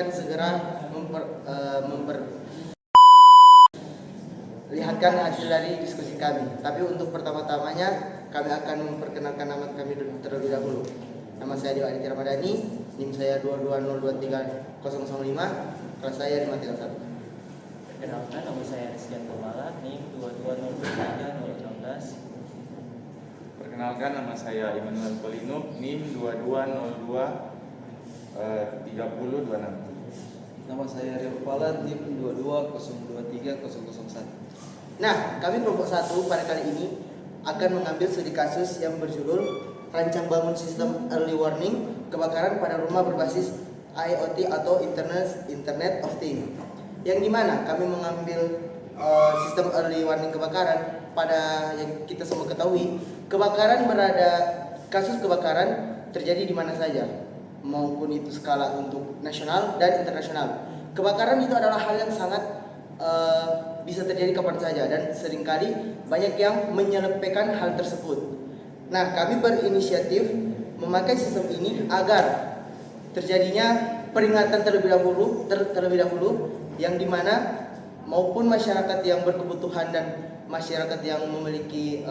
akan segera memperlihatkan hasil dari diskusi kami. Tapi untuk pertama-tamanya kami akan memperkenalkan nama kami terlebih dahulu. Nama saya Dewa Aditya Ramadhani, NIM saya 220230005, kelas saya 531. Perkenalkan, nama saya Rizky Tomala, NIM 2203016. Perkenalkan, nama saya Immanuel Polino, NIM 22023026. Nama saya Rio Kepala, NIM 220230001. Nah, kami kelompok 1 pada kali ini akan mengambil studi kasus yang berjudul Rancang Bangun Sistem Early Warning Kebakaran pada Rumah Berbasis IoT atau Internet of Things. Yang dimana kami mengambil sistem early warning kebakaran pada yang kita semua ketahui, kasus kebakaran terjadi di mana saja, maupun itu skala untuk nasional dan internasional. Kebakaran itu adalah hal yang sangat bisa terjadi kapan saja dan seringkali banyak yang menyepelekan hal tersebut. Nah, kami berinisiatif memakai sistem ini agar terjadinya peringatan terlebih dahulu yang dimana maupun masyarakat yang berkebutuhan dan masyarakat yang memiliki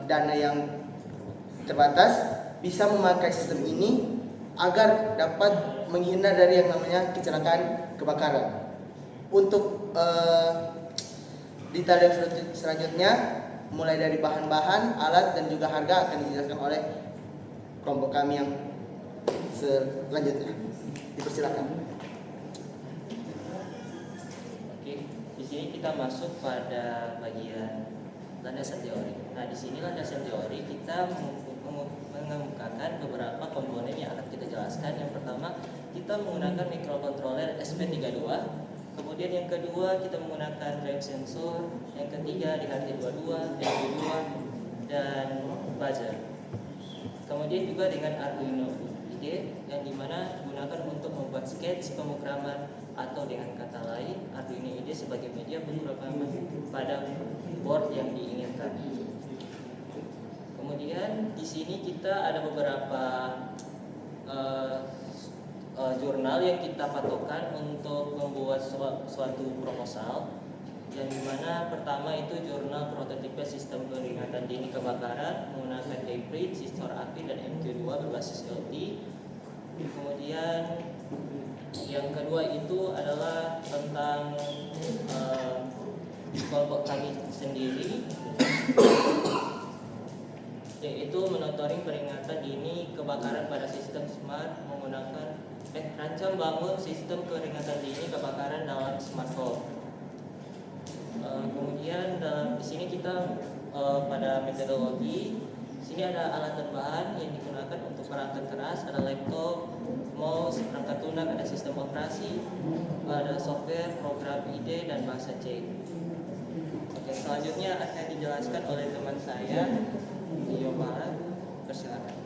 dana yang terbatas bisa memakai sistem ini agar dapat menghindar dari yang namanya kecelakaan kebakaran. Untuk detail yang selanjutnya, mulai dari bahan-bahan, alat, dan juga harga akan dijelaskan oleh kelompok kami yang selanjutnya. Dipersilakan. Oke, di sini kita masuk pada bagian landasan teori. Nah, di sini landasan teori kita mengemukakan beberapa komponen yang akan kita jelaskan. Yang pertama, kita menggunakan microcontroller SP32. Kemudian yang kedua, kita menggunakan drive sensor. Yang ketiga, DHT22, MQ2, dan buzzer. Kemudian juga dengan Arduino IDE yang dimana digunakan untuk membuat sketch pemrograman, atau dengan kata lain Arduino IDE sebagai media pemrograman pada board yang diinginkan. Kemudian di sini kita ada beberapa jurnal yang kita patokan untuk membuat suatu proposal, yang dimana pertama itu jurnal prototipe sistem peringatan dini kebakaran menggunakan hybrid, sistor api, dan MQ2 berbasis LT. Kemudian yang kedua itu adalah tentang kelompok kami sendiri, yaitu monitoring peringatan dini kebakaran pada sistem smart menggunakan rancang bangun sistem peringatan dini kebakaran dalam smart home. Kemudian di sini kita pada metodologi, sini ada alat dan bahan yang digunakan untuk perangkat keras, ada laptop, mouse, perangkat lunak, ada sistem operasi, ada software, program IDE, dan bahasa C. Oke, selanjutnya akan dijelaskan oleh teman saya, Rio Barat. Persilakan.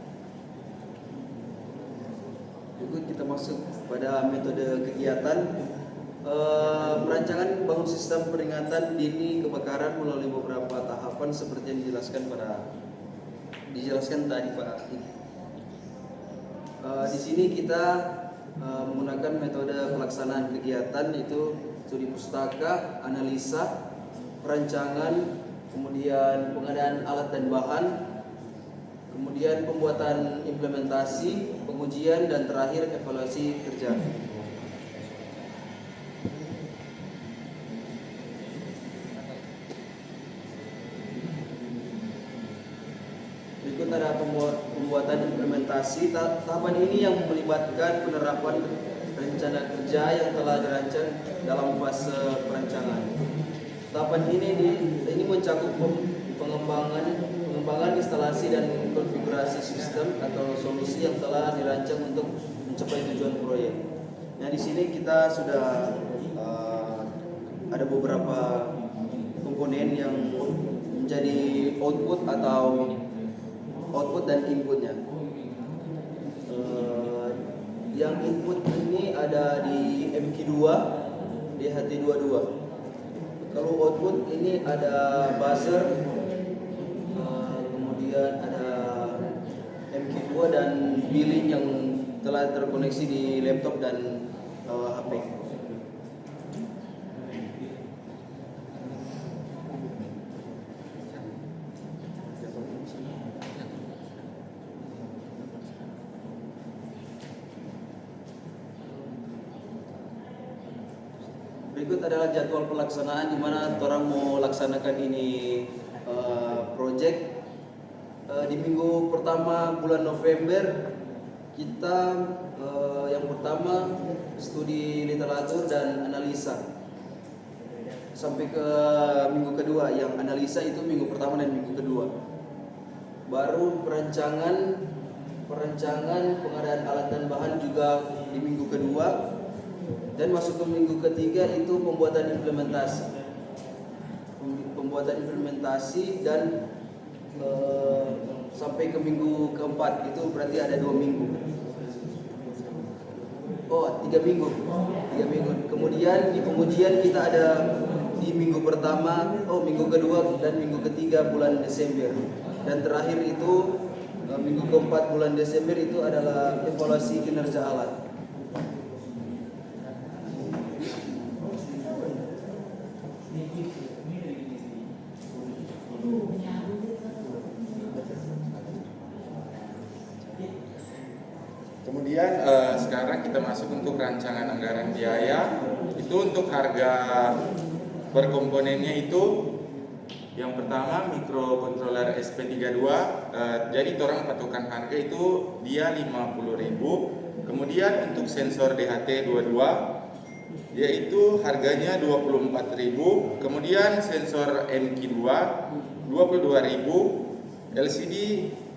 Berikut kita masuk pada metode kegiatan. Perancangan bangun sistem peringatan dini kebakaran melalui beberapa tahapan seperti yang dijelaskan tadi Pak. Di sini kita menggunakan metode pelaksanaan kegiatan, yaitu studi pustaka, analisa, perancangan, kemudian pengadaan alat dan bahan, kemudian pembuatan implementasi, pengujian, dan terakhir evaluasi kerja. Berikut ada pembuatan implementasi. Tahapan ini yang melibatkan penerapan rencana kerja yang telah dirancang dalam fase perancangan. Tahapan ini mencakup pengembangan instalasi dan konfigurasi sistem atau solusi yang telah dirancang untuk mencapai tujuan proyek. Nah, di sini kita sudah ada beberapa komponen yang menjadi output dan inputnya. Yang input ini ada di MQ2, DHT22. Kalau output ini ada buzzer, kemudian ada MQ2 dan billing yang telah terkoneksi di laptop dan HP Baik. Berikut adalah jadwal pelaksanaan di mana orang mau laksanakan ini project. Di minggu pertama bulan November kita yang pertama studi literatur dan analisa. Sampai ke minggu kedua, yang analisa itu minggu pertama dan minggu kedua. Baru perancangan pengadaan alat dan bahan juga di minggu kedua. Dan masuk ke minggu ketiga itu pembuatan implementasi dan sampai ke minggu keempat itu berarti ada 2 minggu. 3 minggu. Kemudian di pengujian kita ada di minggu pertama, minggu kedua dan minggu ketiga bulan Desember. Dan terakhir itu minggu keempat bulan Desember itu adalah evaluasi kinerja alat. Kemudian sekarang kita masuk untuk rancangan anggaran biaya. Itu untuk harga per komponennya itu yang pertama microcontroller SP32. Jadi orang patokan harga itu dia 50.000. Kemudian untuk sensor DHT22 yaitu harganya 24.000. Kemudian sensor MQ2 22.000, LCD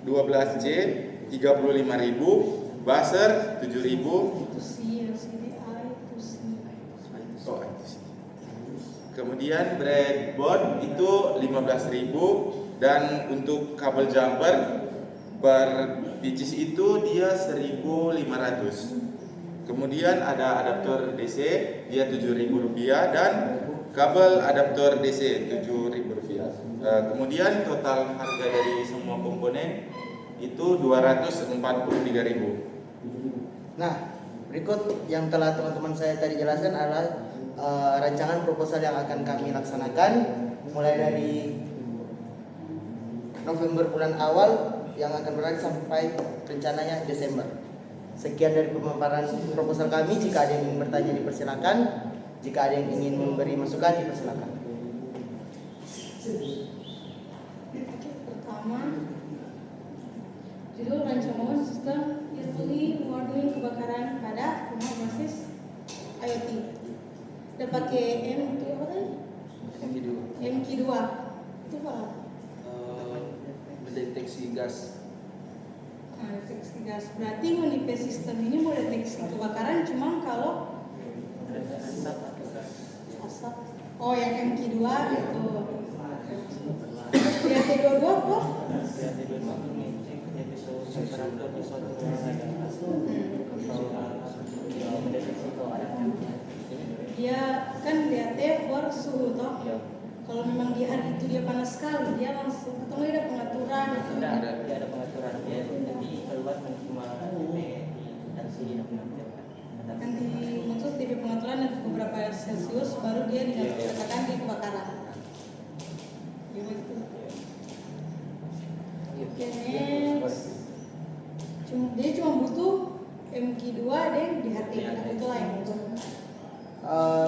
12C 35.000, buzzer 7.000. Kemudian breadboard itu 15.000 dan untuk kabel jumper per pieces itu dia 1.500. Kemudian ada adaptor DC dia Rp7.000 dan kabel adaptor DC Rp7.000. Kemudian total harga dari semua komponen itu Rp243.000. Nah, berikut yang telah teman-teman saya tadi jelaskan adalah rancangan proposal yang akan kami laksanakan mulai dari November bulan awal yang akan berlangsung sampai rencananya Desember. Sekian dari pemaparan proposal kami. Jika ada yang ingin bertanya dipersilakan. Jika ada yang ingin memberi masukan dipersilakan. Pertama, judul rancangan sistem early warning kebakaran pada rumah berbasis IoT. Udah pakai M2 apa tadi? MQ2. Itu apa? Mendeteksi gas. Deteksi gas. Berarti monitor sistem ini mau deteksi kebakaran cuma kalau asap. Oh, yang MQ2 itu. Yang T22 apa? Dia kan lihatnya for suhu toh. Kalau memang di hari itu dia panas sekali, dia langsung atau nggak ada pengaturan? Ada pengaturan dia, jadi keluar cuma dan sini Nanti maksud TV pengaturan nanti beberapa Celsius baru dia dikatakan di kebakaran. Ya begitu. Oke, next. Dia cuma butuh MQ2 dan di hati itu lain.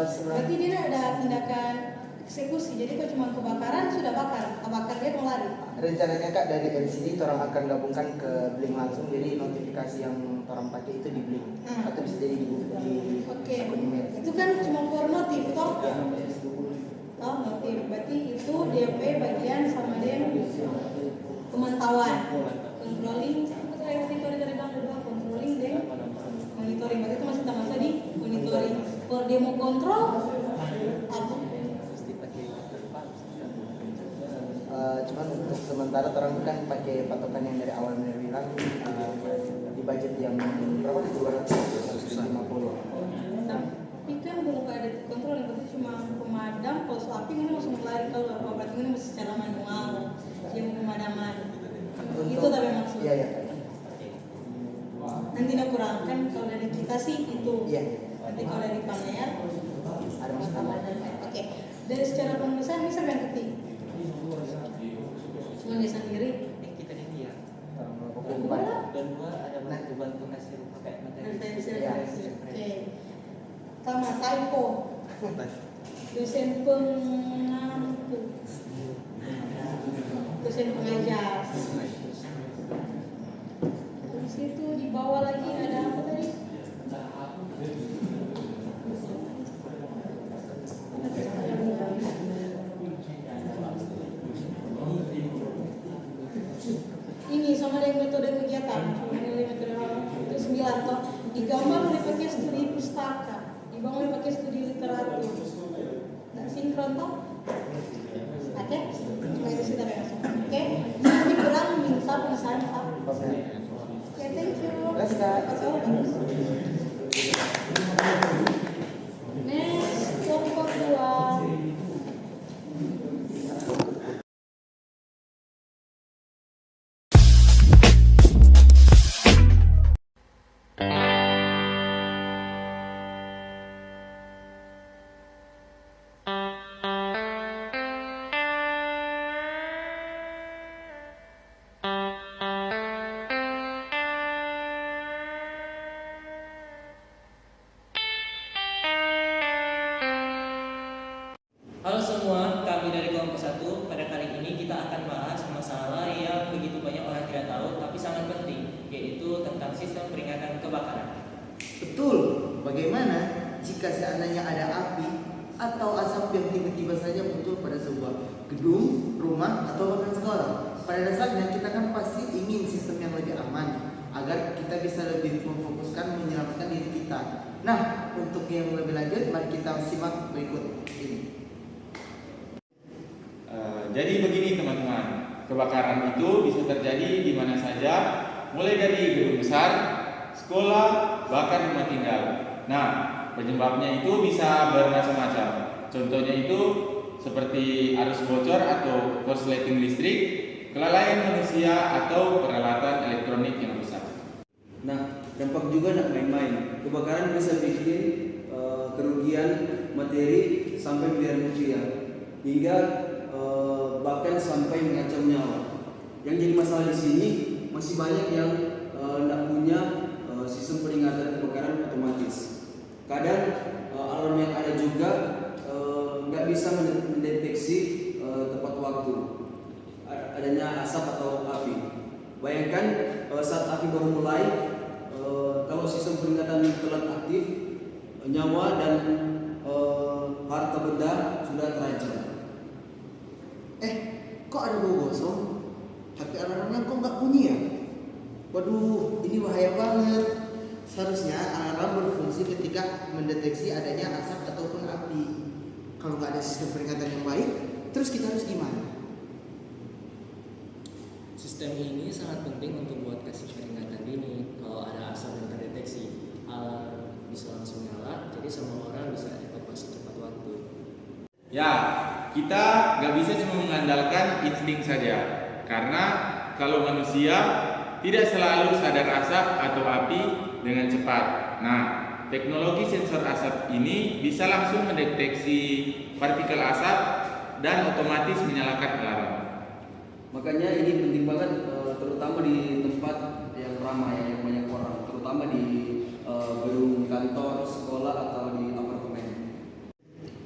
Berarti dia ada tindakan eksekusi. Jadi kalau cuma kebakaran sudah bakar dia mau lari. Rencananya Kak dari LCD orang akan gabungkan ke Blink langsung, jadi notifikasi yang orang pakai itu di Blink atau bisa jadi di Oke. akun email. Itu kan cuma for notif toh. Oh, notif. Berarti itu DP bagian sama dia pemantauan, controlling. Controlling dan monitoring. Berarti itu masih sama tadi monitoring. Kalau dia mau kontrol apa? Cuman untuk sementara orang kan pakai patokan yang dari awal benar bilang di budget yang berapa? 250. Tapi kan belum ada kontrol, yang berarti cuma pemadam. Kalau api ini langsung lari keluar. Oh, berarti ini masih secara manual. Dia mau pemadaman. Itu tapi maksudnya. Iya. Nanti nak kurangkan kalau dari kita sih itu. Iya. Nanti kalau di pamer Ada masuk apa? Oke. Dari secara penulisan bisa yang ketik. Cuma dia sendiri. Kita di dia. Boleh. Dan gua ada bantu kasih pakai materi. Referensi. Oke. Pertama typo. Dosen pengampu. Dosen pengajar. Terus itu di bawah lagi ada apa tadi? Ini sama dengan metode kegiatan, menilai metode itu 9 toh. Di gambar boleh pakai studi pustaka, di bawah boleh pakai studi literatur. Tak sinkron toh? Oke, cuma itu sih tapi langsung. Oke, nanti kurang minta pengesahan pak. Oke. Oke, thank you. Kasih, Kak. Bagus. Next, kelompok 2. Halo semua, kami dari kelompok 1. Pada kali ini kita akan bahas masalah yang begitu banyak orang tidak tahu tapi sangat penting, yaitu tentang sistem peringatan kebakaran. Betul. Bagaimana jika seandainya ada api atau asap yang tiba-tiba saja muncul pada sebuah gedung, rumah, atau bahkan sekolah? Pada dasarnya kita kan pasti ingin sistem yang lebih aman agar kita bisa lebih memfokuskan menyelamatkan diri kita. Nah, untuk yang lebih lanjut, mari kita simak berikut ini. Jadi begini teman-teman, kebakaran itu bisa terjadi di mana saja, mulai dari gedung besar, sekolah, bahkan rumah tinggal. Nah, penyebabnya itu bisa bermacam-macam. Contohnya itu seperti arus bocor atau korsleting listrik, kelalaian manusia atau peralatan elektronik yang rusak. Nah, dampak juga nak main-main. Kebakaran bisa bikin kerugian materi sampai miliaran rupiah, hingga bahkan sampai mengancam nyawa. Yang jadi masalah di sini masih banyak yang tidak punya sistem peringatan kebakaran otomatis. Kadang alarm yang ada juga nggak bisa mendeteksi tepat waktu adanya asap atau api. Bayangkan saat api baru mulai, kalau sistem peringatan telat aktif, nyawa dan harta benda sudah terancam. Kok ada bau gosong? Tapi alarmnya kok nggak bunyi ya? Waduh, ini bahaya banget. Seharusnya alarm berfungsi ketika mendeteksi adanya asap ataupun api. Kalau nggak ada sistem peringatan yang baik, terus kita harus gimana? Sistem ini sangat penting untuk buat kasih peringatan dini. Kalau ada asap yang terdeteksi, alarm bisa langsung nyala, jadi semua orang bisa evakuasi tepat waktu. Ya, kita nggak bisa cuma mengandalkan insting saja, karena kalau manusia tidak selalu sadar asap atau api dengan cepat. Nah, teknologi sensor asap ini bisa langsung mendeteksi partikel asap dan otomatis menyalakan alarm. Makanya ini penting banget, terutama di tempat yang ramai, yang banyak orang, terutama di gedung kantor, sekolah, atau di apartemen.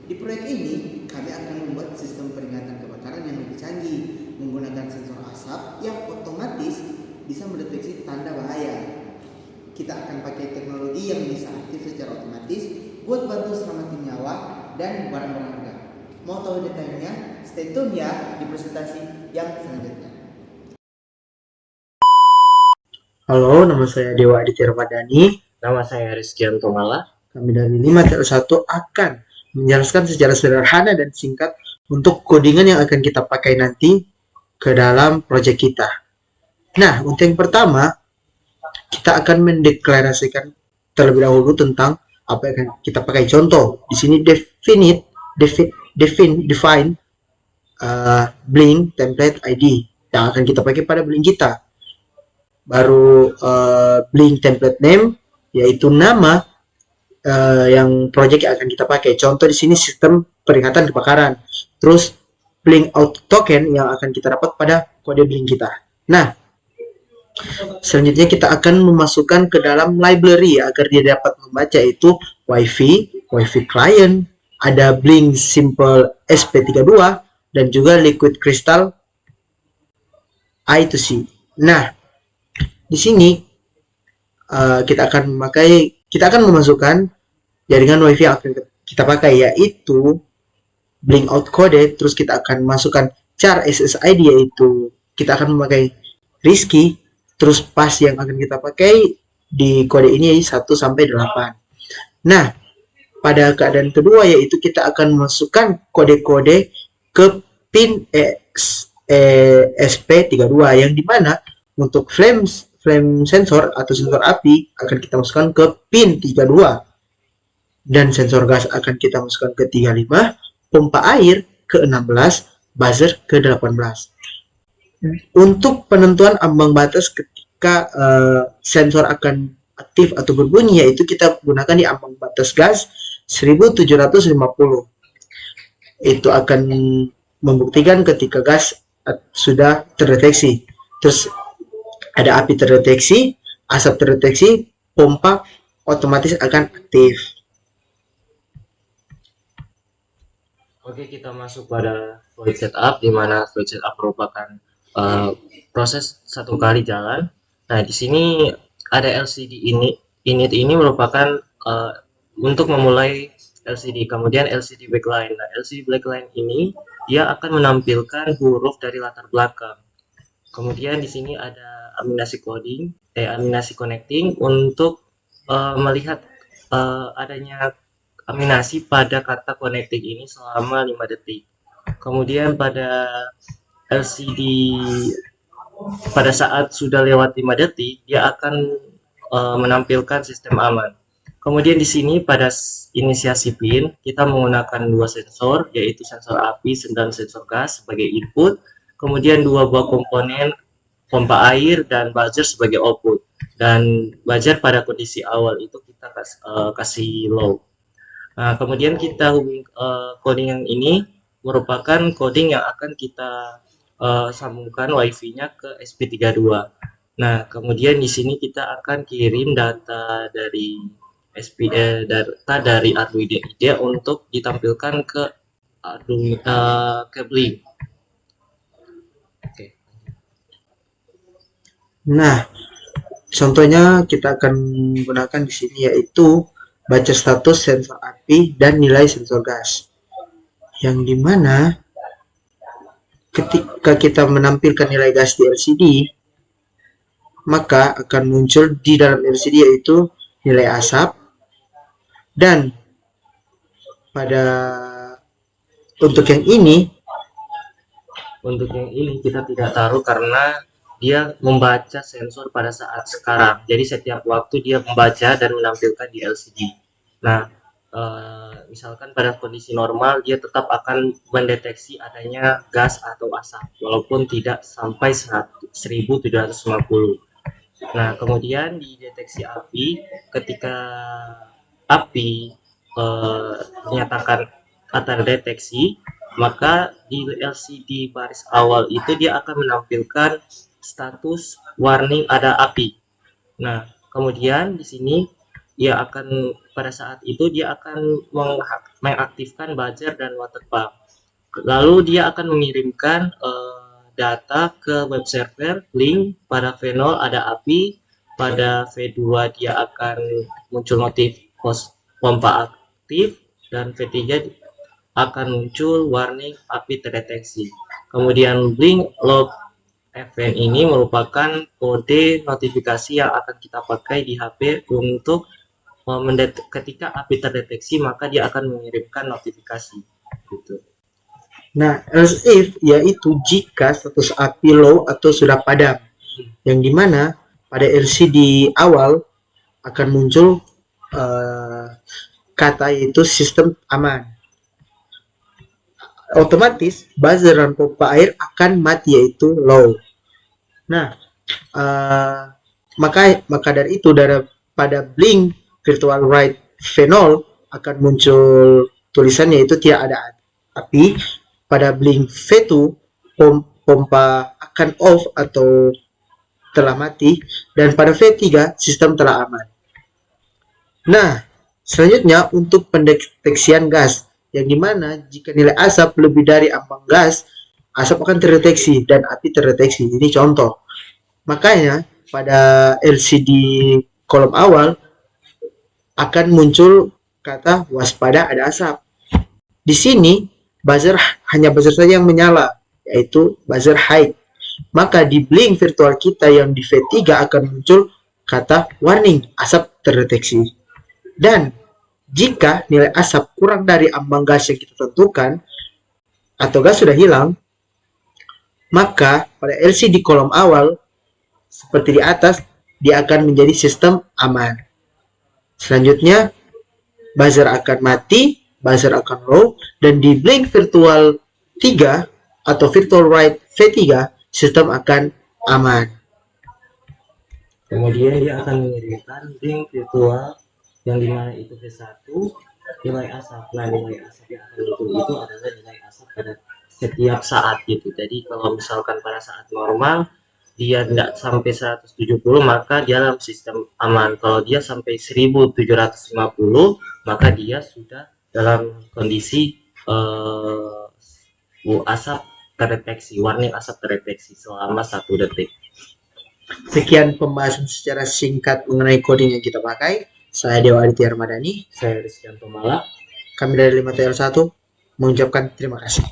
Di proyek ini, kami akan membuat sistem peringatan kebakaran yang lebih canggih menggunakan sensor asap yang otomatis bisa mendeteksi tanda bahaya. Kita akan pakai teknologi yang bisa aktif secara otomatis buat bantu selamatin nyawa dan barang berharga. Mau tahu detailnya? Stay tune ya di presentasi yang selanjutnya. Halo, nama saya Dewa Aditya Ramadhani. Nama saya Rizkyanto Mala. Kami dari 5TU1 akan menjelaskan secara sederhana dan singkat untuk codingan yang akan kita pakai nanti ke dalam proyek kita. Nah, untuk yang pertama, kita akan mendeklarasikan terlebih dahulu tentang apa yang akan kita pakai. Contoh, di sini define Blink template ID yang akan kita pakai pada Blink kita. Baru Blink template name, yaitu nama yang project yang akan kita pakai. Contoh di sini sistem peringatan kebakaran. Terus blink out token yang akan kita dapat pada kode blink kita. Nah, selanjutnya kita akan memasukkan ke dalam library agar dia dapat membaca itu Wi-Fi client, ada blink simple SP32 dan juga liquid crystal I2C. Nah, di sini kita akan memasukkan jaringan Wi-Fi yang akan kita pakai, yaitu blink out kode. Terus kita akan masukkan char SSID, yaitu kita akan memakai Risky. Terus pas yang akan kita pakai di kode ini 1 sampai 8. Nah, pada keadaan kedua yaitu kita akan masukkan kode-kode ke pin SP32 yang dimana untuk flame sensor atau sensor api akan kita masukkan ke pin 32 dan sensor gas akan kita masukkan ke 35, pompa air ke 16, buzzer ke 18. Untuk penentuan ambang batas ketika sensor akan aktif atau berbunyi, yaitu kita gunakan di ambang batas gas 1750. Itu akan membuktikan ketika gas sudah terdeteksi. Terus ada api terdeteksi, asap terdeteksi, pompa otomatis akan aktif. Oke, kita masuk pada fluid setup, di mana fluid setup merupakan proses satu kali jalan. Nah, di sini ada LCD init ini merupakan untuk memulai LCD, kemudian LCD backline. Nah, LCD backline ini dia akan menampilkan huruf dari latar belakang. Kemudian di sini ada aminasi connecting untuk melihat adanya aminasi pada kata connecting ini selama 5 detik. Kemudian pada LCD pada saat sudah lewat 5 detik dia akan menampilkan sistem aman. Kemudian di sini pada inisiasi pin kita menggunakan 2 sensor, yaitu sensor api dan sensor gas sebagai input, kemudian 2 buah komponen pompa air dan buzzer sebagai output. Dan buzzer pada kondisi awal itu kita kasih low. Nah, kemudian kita coding yang ini merupakan coding yang akan kita sambungkan Wi-Fi-nya ke SP32. Nah, kemudian di sini kita akan kirim data dari data dari Arduino IDE untuk ditampilkan ke Blink. Oke. Nah, contohnya kita akan menggunakan di sini yaitu baca status sensor api dan nilai sensor gas. Yang dimana ketika kita menampilkan nilai gas di LCD, maka akan muncul di dalam LCD yaitu nilai asap, dan untuk yang ini kita tidak taruh karena dia membaca sensor pada saat sekarang. Jadi setiap waktu dia membaca dan menampilkan di LCD. Nah, misalkan pada kondisi normal dia tetap akan mendeteksi adanya gas atau asap walaupun tidak sampai 1750. Nah, kemudian di deteksi api, ketika api dinyatakan terdeteksi, maka di LCD baris awal itu dia akan menampilkan status warning ada api. Nah, kemudian di sini dia akan pada saat itu dia akan mengaktifkan buzzer dan water pump. Lalu dia akan mengirimkan data ke web server link. Pada V0 ada api, pada V2 dia akan muncul notif pompa aktif, dan V3 akan muncul warning api terdeteksi. Kemudian blink log event ini merupakan kode notifikasi yang akan kita pakai di HP untuk ketika api terdeteksi maka dia akan mengirimkan notifikasi gitu. Nah, else if yaitu jika status api low atau sudah padam, yang dimana pada LCD awal akan muncul kata yaitu sistem aman. Otomatis buzzer dan pompa air akan mati yaitu low. Nah, maka dari itu pada blink virtual write V0 akan muncul tulisannya itu tidak ada api. Pada blink V2 pompa akan off atau telah mati, dan pada V3 sistem telah aman. Nah, selanjutnya untuk pendeteksian gas, yang dimana jika nilai asap lebih dari ambang gas, asap akan terdeteksi dan api terdeteksi. Ini contoh. Makanya pada LCD kolom awal akan muncul kata waspada ada asap. Di sini hanya buzzer saja yang menyala, yaitu buzzer high. Maka di blink virtual kita yang di V3 akan muncul kata warning, asap terdeteksi. Dan jika nilai asap kurang dari ambang gas yang kita tentukan atau gas sudah hilang, maka pada LCD kolom awal seperti di atas, dia akan menjadi sistem aman. Selanjutnya, buzzer akan mati, buzzer akan low, dan di blink virtual 3 atau virtual write V3, sistem akan aman. Kemudian dia akan mengirimkan link virtual yang dimana itu V1 nilai asap. Nah, nilai asap yang akan muncul itu adalah nilai asap pada setiap saat gitu. Jadi kalau misalkan pada saat normal dia tidak sampai 170, maka dia dalam sistem aman. Kalau dia sampai 1750, maka dia sudah dalam kondisi asap terdeteksi, warning asap terdeteksi selama 1 detik. Sekian pembahasan secara singkat mengenai coding yang kita pakai. Saya Dewa Aditya Ramadhani. Saya Rizkyanto Mala. Kami dari 5TL1 mengucapkan terima kasih.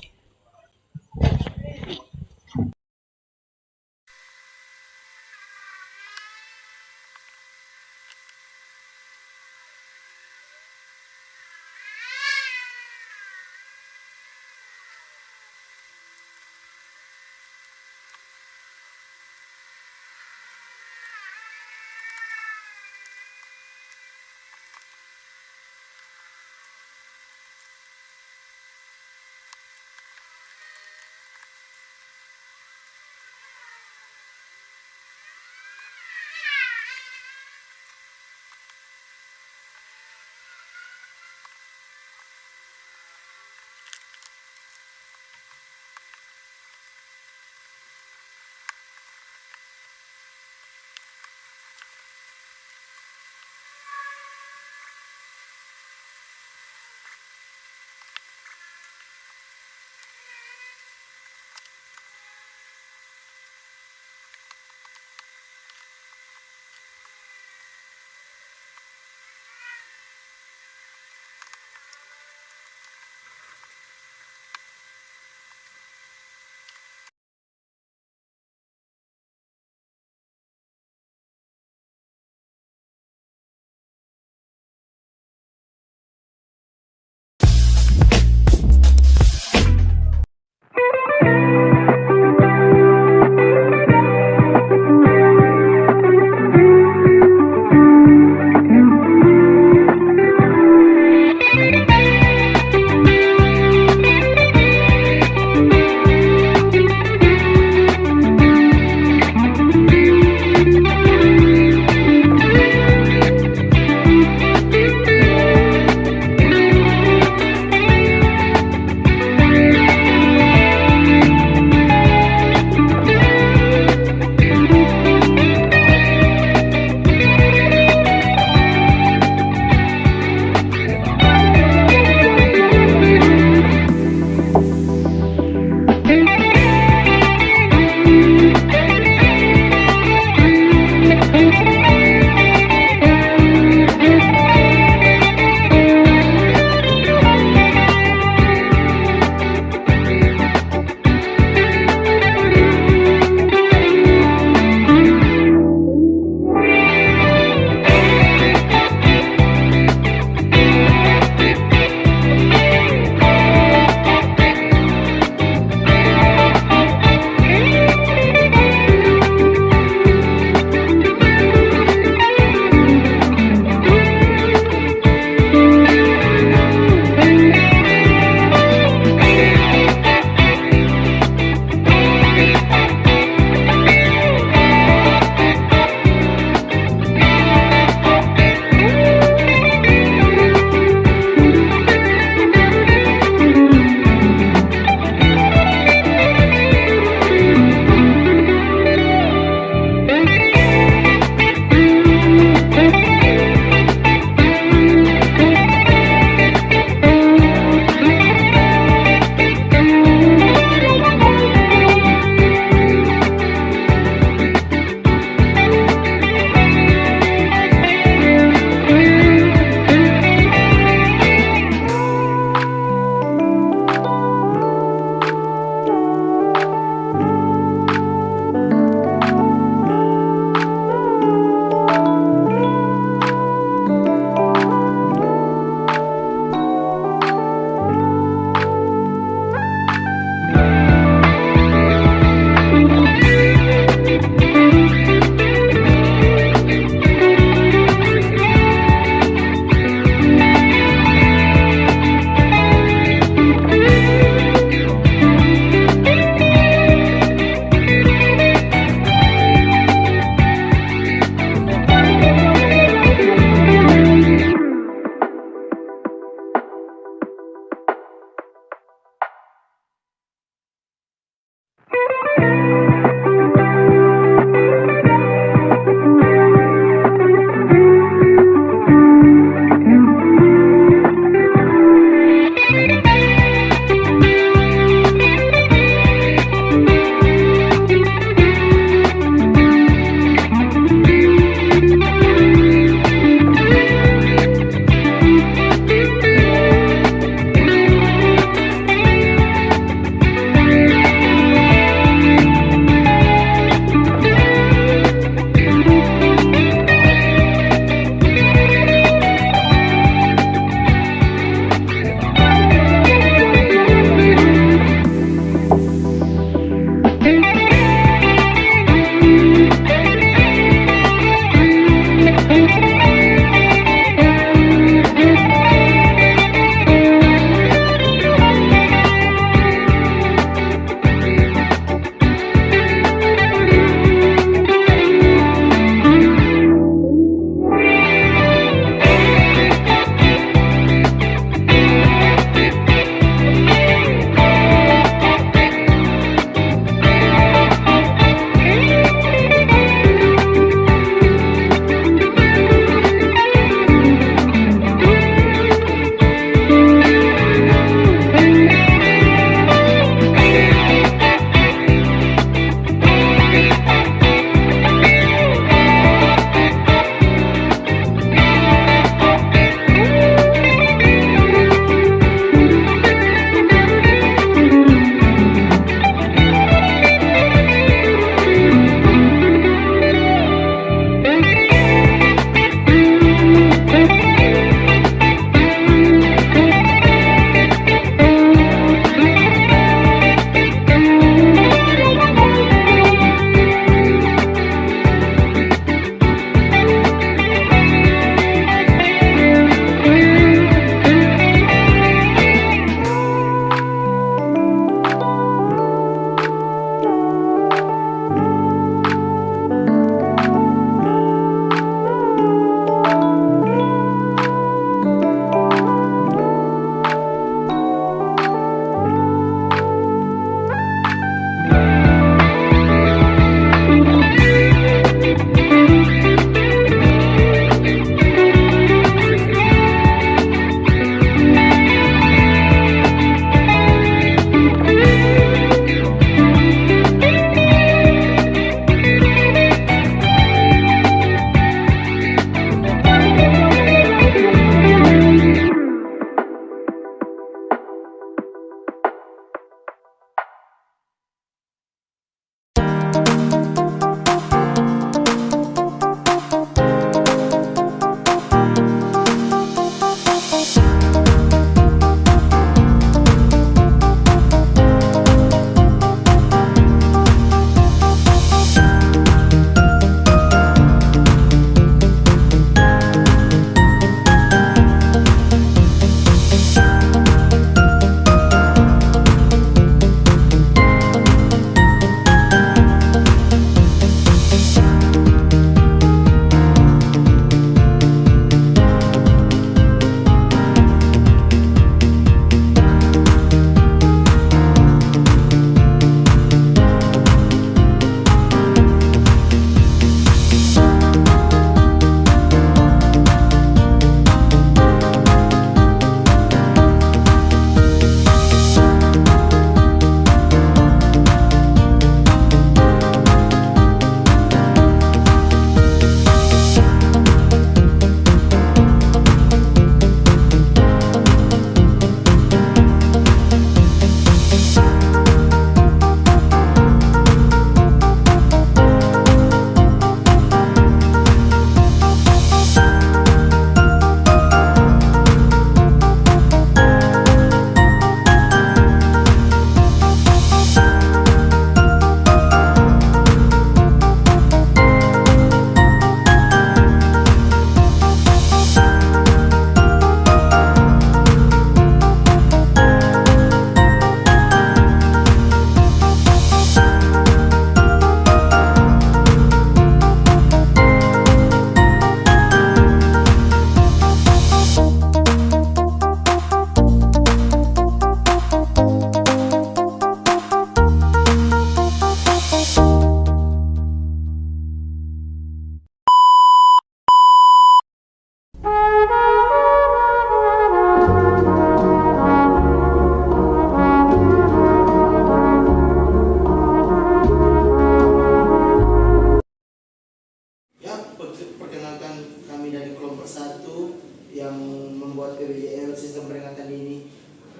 yang membuat PBJL sistem peringatan dini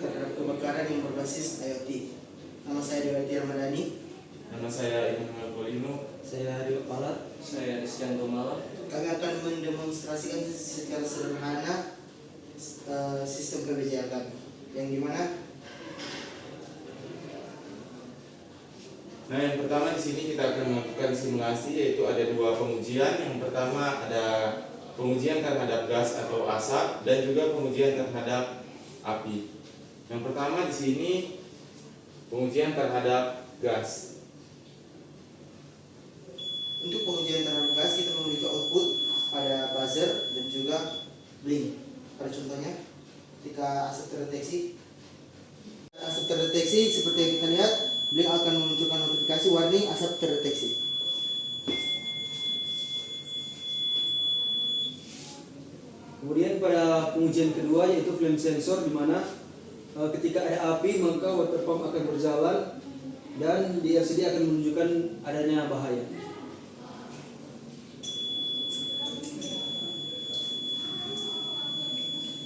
terhadap kebakaran yang berbasis IoT. Nama saya Dewa Ramadhani. Nama saya Immanuel Polino. Saya Rio Palat. Saya Rizky Gomala. Kami akan mendemonstrasikan secara sederhana sistem PBJL kami, yang dimana Nah, yang pertama di sini kita akan melakukan simulasi, yaitu ada dua pengujian. Yang pertama ada pengujian terhadap gas atau asap dan juga pengujian terhadap api. Yang pertama di sini pengujian terhadap gas. untuk pengujian terhadap gas kita memiliki output pada buzzer dan juga blink. Pada contohnya, ketika asap terdeteksi seperti yang kita lihat, blink akan memunculkan notifikasi warning asap terdeteksi. Kemudian pada pengujian kedua yaitu flame sensor, di mana ketika ada api maka water pump akan berjalan dan di LCD akan menunjukkan adanya bahaya.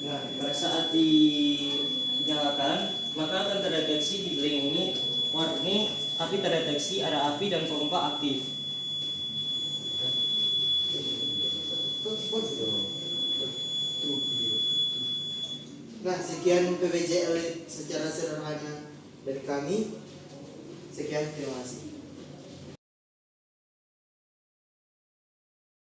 Nah, pada saat dinyalakan, maka akan terdeteksi di blink ini warning api terdeteksi, ada api dan pompa aktif. Nah, sekian PBJL secara sederhana dari kami. Sekian, terima kasih.